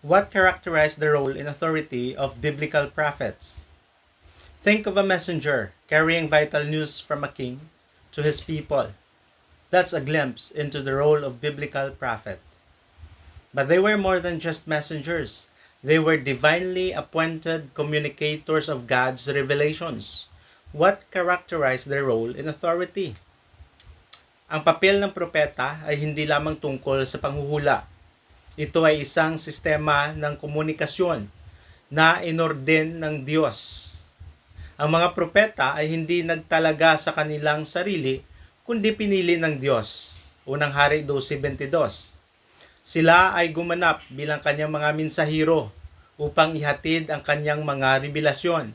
What characterized the role and authority of biblical prophets? Think of a messenger carrying vital news from a king to his people. That's a glimpse into the role of biblical prophet. But they were more than just messengers. They were divinely appointed communicators of God's revelations. What characterized their role and authority? Ang papel ng propeta ay hindi lamang tungkol sa panghuhula. Ito ay isang sistema ng komunikasyon na inorden ng Diyos. Ang mga propeta ay hindi nagtalaga sa kanilang sarili, kundi pinili ng Diyos. Unang Hari 12:22. Sila ay gumanap bilang kanyang mga mensahero upang ihatid ang kanyang mga revelasyon.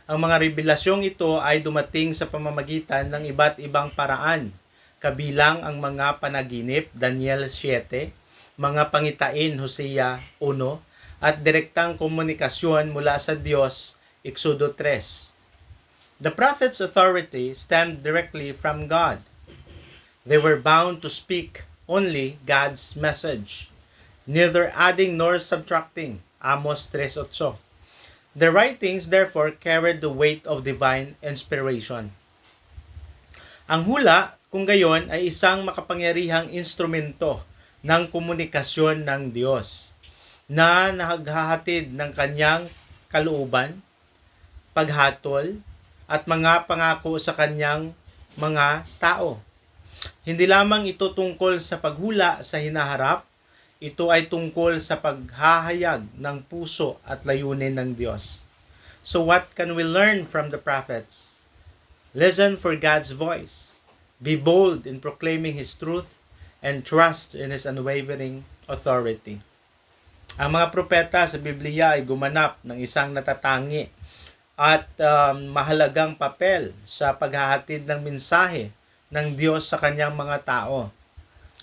Ang mga revelasyong ito ay dumating sa pamamagitan ng iba't ibang paraan, kabilang ang mga panaginip, Daniel 7, mga pangitain, Hosea 1, at direktang komunikasyon mula sa Diyos, Exodo 3. The prophet's authority stemmed directly from God. They were bound to speak only God's message, neither adding nor subtracting, Amos 3:8. Their writings therefore carried the weight of divine inspiration. Ang hula, kung gayon, ay isang makapangyarihang instrumento ng komunikasyon ng Diyos na naghahatid ng kanyang kalooban, paghatol, at mga pangako sa kanyang mga tao. Hindi lamang ito tungkol sa paghula sa hinaharap, ito ay tungkol sa paghahayag ng puso at layunin ng Diyos. So what can we learn from the prophets? Listen for God's voice. Be bold in proclaiming His truth and trust in His unwavering authority. Ang mga propeta sa Biblia ay gumanap ng isang natatangi at mahalagang papel sa paghahatid ng mensahe ng Diyos sa kanyang mga tao.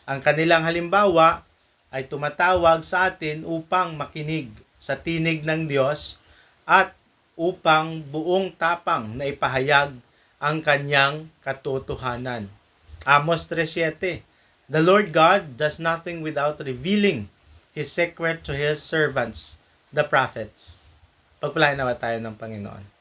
Ang kanilang halimbawa ay tumatawag sa atin upang makinig sa tinig ng Diyos at upang buong tapang na ipahayag ang kanyang katotohanan. Amos 3:7. The Lord God does nothing without revealing His secret to His servants, the prophets. Pagpalain nawa tayo ng Panginoon.